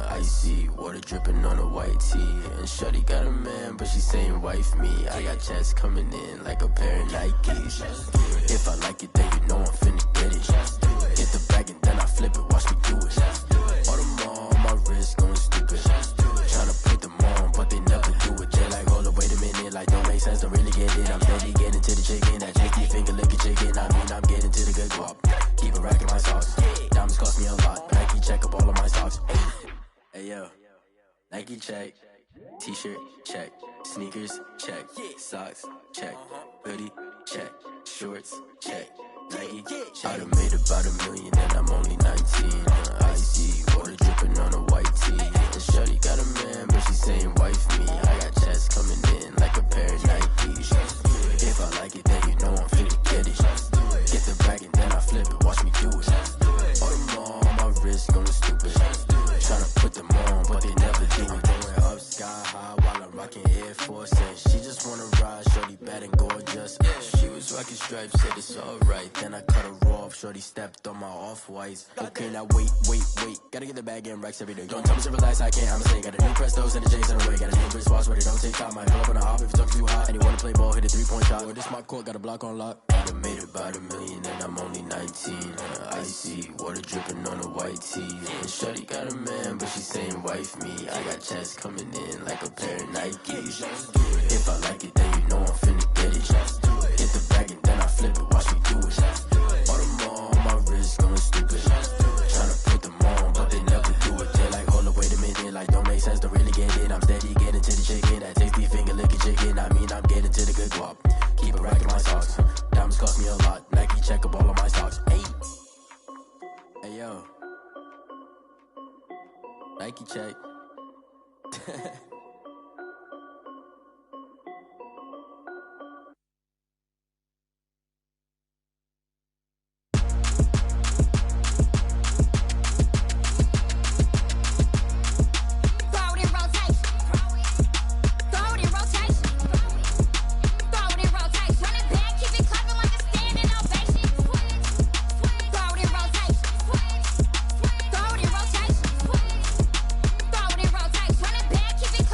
Icy water dripping on a white tee. And shorty got a man, but she saying wife me. I got checks coming in like a pair of Nikes. If I like it, then you know I'm finna get it. Get the bag and then I flip it, watch me do it. All them on my wrist going stupid. Tryna put them on, but they never do it. They're like, hold up, wait a minute, like don't make sense, don't really get it. I'm steady getting to the chicken, that chicky finger licking chicken. I mean, I'm getting to the good guap. Keep a rack in my socks. Diamonds cost me a lot. Nike check up all of my socks. Hey yo, Nike check. T-shirt check. Sneakers check. Socks check. Hoodie check. Shorts check. Nike. I done made about $1 million and I'm only 19. Icy water dripping on a white tee. And shorty got a man, but she saying wife me. I got checks coming in like a pair of Nikes. If I like it, then you know I'm finna get it. Get the bag and then I flip it, watch me do it. All them on my wrist going stupid. Tryna put them on, but they never do it. Going up sky high while I'm rocking Air Force. And she just wanna ride, shorty bad and gorgeous. She was rocking stripes, said it's alright. Then I cut her off, shorty stepped on my off-whites. Okay, now wait. Gotta get the bag and racks every day. Don't tell me to relax, I can't, I'ma say. Got a new Prestos and the J's in the way. Got a new wristwatch, but it don't take time. I pull up on a hop if it's talking too hot. And you wanna play ball, hit a 3-point shot. Or this my court, got a block on lock. I done made about $1 million and I'm only 19. Icy water dripping on a white tee. And shorty got a man, but she saying wife me. I got checks coming in like a pair of Nikes. If I like it, then you know I'm finna get it. Get the bag and then I flip it, watch me do it. All them on my wrist going stupid. Tryna put them on, but they never do it. They're like, hold up, wait a minute, like don't make sense, don't really get it. I'm steady getting to the chicken, that tasty finger licking chicken. I mean, I'm getting to the good guap. Keep a rack in my socks. Diamonds cost me a lot. Nike check up all of my stocks. Hey yo, Nike check. Keep it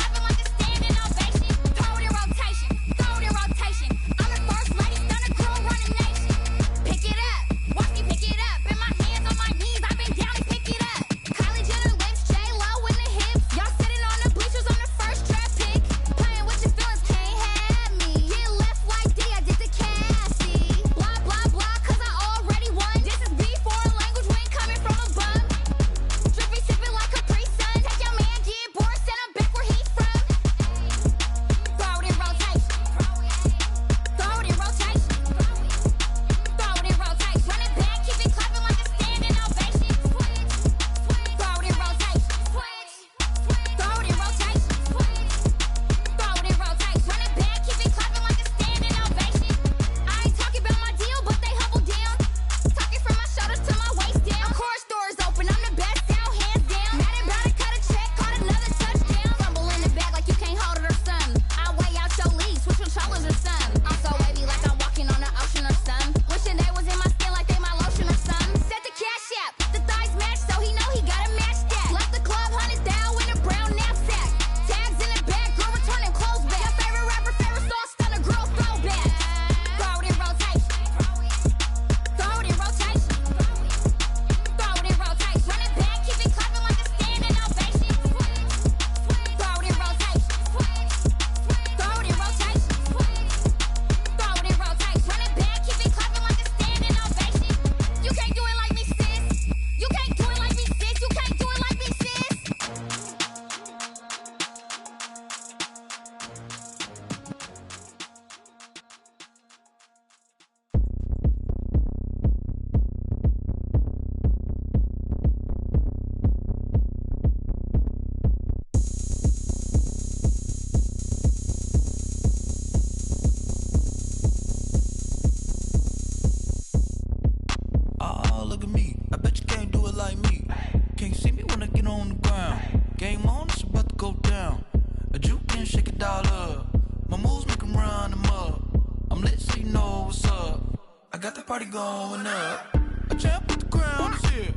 I got the party going up. A champ with the crown is here.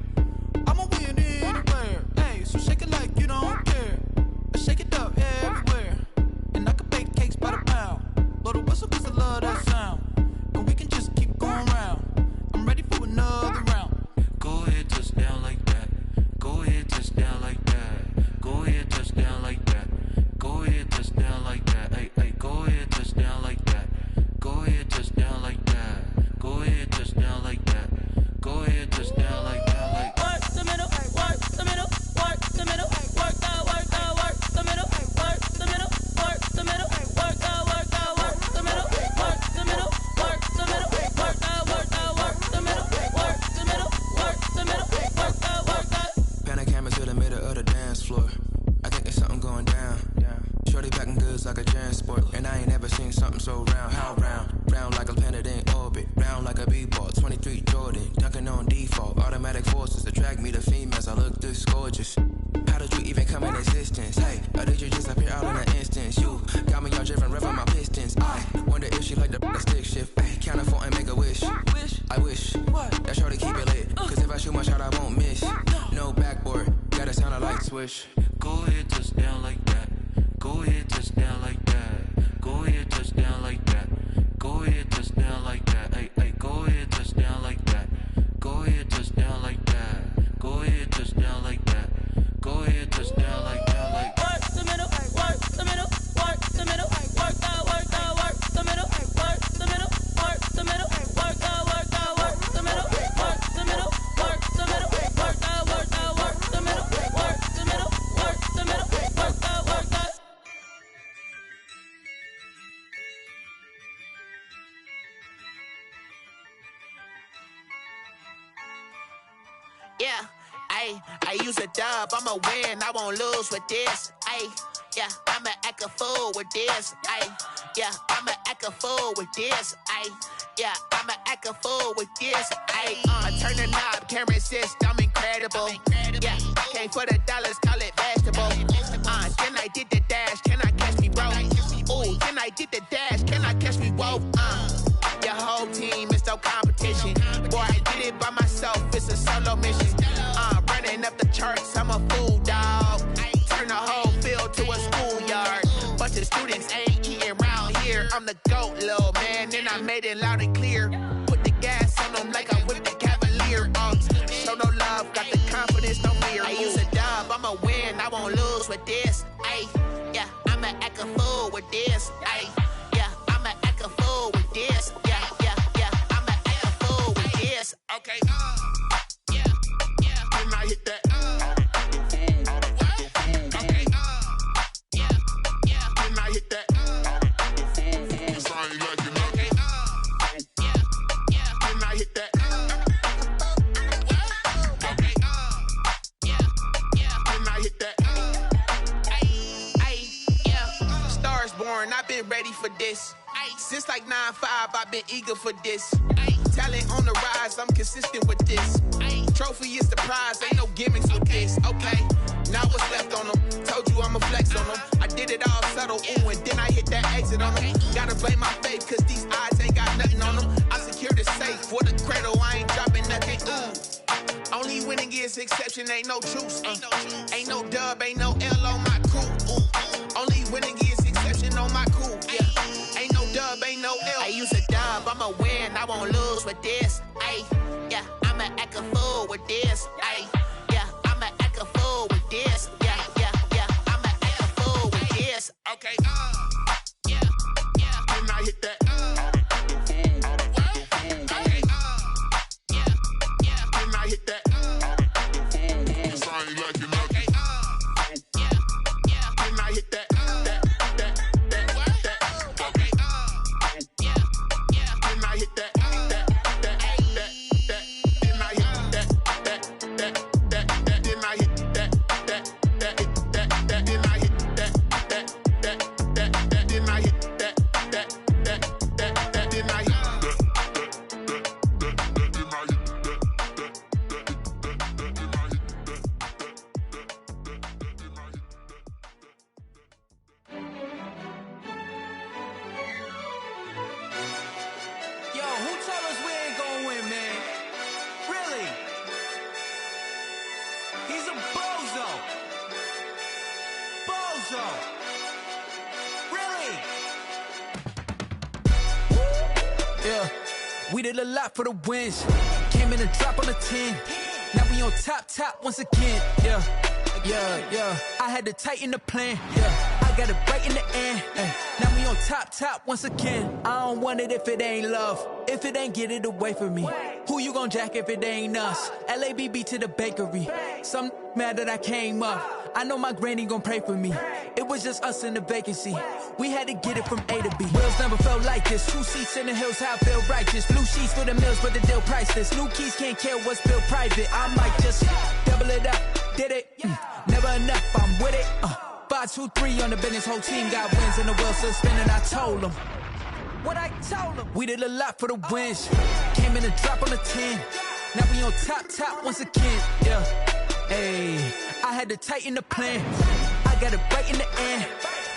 I'ma win anywhere. Hey, so shake it like you don't care. I shake it up everywhere. And I can bake cakes by the pound. Blow the whistle cause I love that sound. And we can just keep going round. I'm ready for another round. Go ahead, touch down like that. Go ahead, touch down like that. Go ahead, touch down like that. Go ahead, touch down like that. Hey, hey, go ahead, touch down like that. Go ahead, touch down like that. Go ahead, touch down like that. Go ahead, touch down like that. Like work the middle, work the middle, work the middle, work the middle, work the middle, work the middle, work the middle, work the middle, work the middle, work the middle, work the middle, work the middle, work the. Pan a camera to the middle of the dance floor. I think there's something going down. Shorty packing goods like a transport, and I ain't never seen something so round. How round? Round like a planet in orbit, round like a b-ball. 23 Jordan, dunking on default. Automatic forces attract me to females. I look this gorgeous. How did you even come in existence? Hey, or did you just appear out in an instance? You got me all driven, revving my pistons. I wonder if she like the stick shift. Ay, count a four and make a wish. I wish that shorty keep it lit. Cause if I shoot my shot, I won't miss. No backboard, gotta sound a light switch. go ahead, touch down like that. Go ahead, touch down like that. Go ahead, touch down like that. Go ahead, touch down like that. Hey, hey, go ahead, touch down like that. Go ahead, touch down like that. Go ahead, touch down like that. Go ahead, touch down like that. Like work the middle, work the middle, work the middle, work the middle, work the middle, work the middle, work the middle, work the middle, work the middle, work the middle, work the middle, work the middle, work the middle, work the middle, work the. Yeah, I use a dub, I'ma win, I won't lose with this. Yeah, I'ma act a fool with this. Yeah, I'ma act a fool with this. Yeah, I'ma act a fool with this. I turn the knob, can't resist, I'm incredible. Yeah, came for the dollars, call it vegetable. Then I did the dash, can I catch me, bro? Ooh, then I did the dash, can I catch me, whoa? Your whole team is no competition. Boy, I did it by myself, it's a solo mission. Running up the charts, I'm a fool, dog. Turn the whole field to a schoolyard. Bunch of students ain't eating round here. I'm the GOAT, little man, and I made it loud and clear. Put the gas on them like I whipped the Cavalier. Show no love, got the confidence, no fear. I use a dub, I'ma win, I won't lose with this. Yeah, I'ma act a fool with this. Yeah, I'ma act a fool with this. Yeah, I'ma act a fool with this. Okay, yeah, when I hit that. Okay, yeah, when I hit that. I ain't like it, okay, yeah, when I hit that. Okay, yeah, when I hit that. Yeah, stars born, I've been ready for this. Since like 9-5, I've been eager for this. Talent on the rise, I'm consistent with this. Trophy is the prize, ain't no gimmicks with this. Okay, now what's left on them? Told you I'ma flex on them. I did it all subtle, ooh, and then I hit that exit on them. Gotta blame my faith, cause these odds ain't got nothing on them. I secured the safe for the cradle, I ain't dropping nothing, ooh. Only winning is exception, ain't no truce. Ain't no dub, ain't no L on my crew. Ooh. Only winning is exception on my crew. Yeah, ain't no dub, ain't no L. I use a dub, I'ma win, I won't lose with this. Yeah, I'ma act a fool with this. Yeah, I'ma act a fool with this. Yeah, I'ma act a fool with this. Okay, yeah, when I hit that. Okay, yeah, when I hit that. I ain't like it, okay, yeah, when I hit that. Okay, yeah, when I hit that. told us we ain't gonna win, man? Really? He's a bozo. Bozo. Really? Yeah, we did a lot for the wins. Came in a drop on a 10. Now we on top once again. Yeah. I had to tighten the plan. Yeah, I got it right in the end. Now we on top once again. I don't want it if it ain't love. If it ain't, get it away from me. Who you gon' jack if it ain't us? LABB to the bakery. Some mad that I came up. I know my granny gon' pray for me. It was just us in the vacancy. We had to get it from A to B. Wheels never felt like this. 2 seats in the hills, how I feel righteous. Blue sheets for the mills, but the deal priceless. New keys can't care what's built private. I might just double it up. Did it? Never enough, I'm with it. 5, 2, 3 on the business. Whole team got wins and the wheels still spinning. I told them what I told them. We did a lot for the wins. Came in a drop on a 10. Now we on top once again. Yeah. Hey, I had to tighten the plan. I got it right in the end.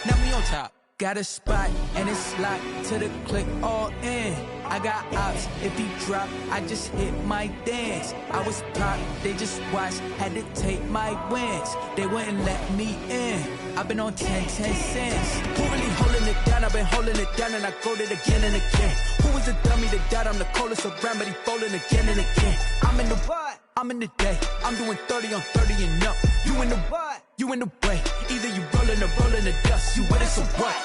Now we on top. Got a spot and it's locked to the click all in. I got ops, if he drop, I just hit my dance. I was pop, they just watched, had to take my wins. They wouldn't let me in. I've been on 10 cents. Who really holding it down? I've been holding it down and I go it again and again. Who was the dummy that died? I'm the coldest around, but he folding again and again. I'm in the what? I'm in the day. I'm doing 30 on 30 and up. You in the what? You in the way. Either you rolling or rolling the dust. You with us or what?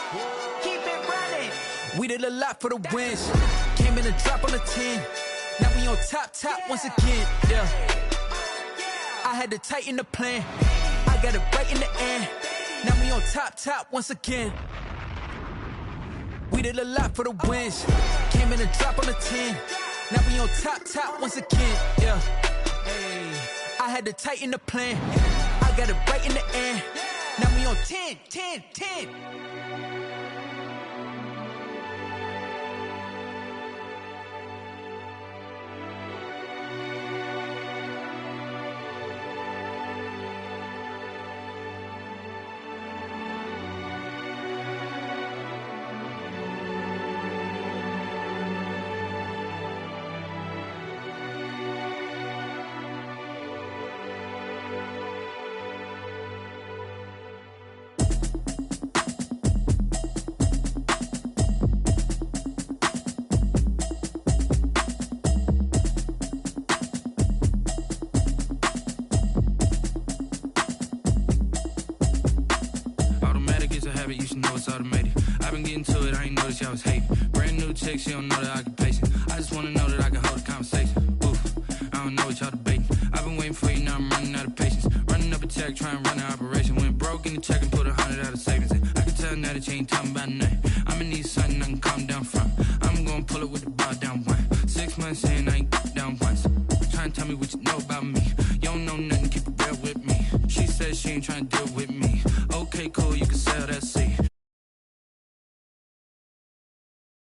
Keep it running. We did a lot for the wins. Came in a drop on a 10. Now we on top once again. Yeah. I had to tighten the plan. I got it right in the end. Now we on top once again. We did a lot for the wins. Came in a drop on a 10. Now we on top once again. Yeah. Hey, I had to tighten the plan. I got it right in the end. Now we on 10. You should know it's automated. I've been getting to it, I ain't noticed y'all was hating. Brand new chick, she don't know the occupation. I just wanna know that I can hold a conversation. Oof, I don't know what y'all debating. I've been waiting for you, now I'm running out of patience. Running up a check, trying to run an operation. Went broke in the check and put 100 out of savings in. I can tell now that you ain't talking about nothing. I'ma need something I can calm down from. I'm gonna pull it with the bar down one. 6 months in, I ain't down once. Trying to tell me what you know about me. You don't know nothing, keep it real with me. She says she ain't trying to deal with me.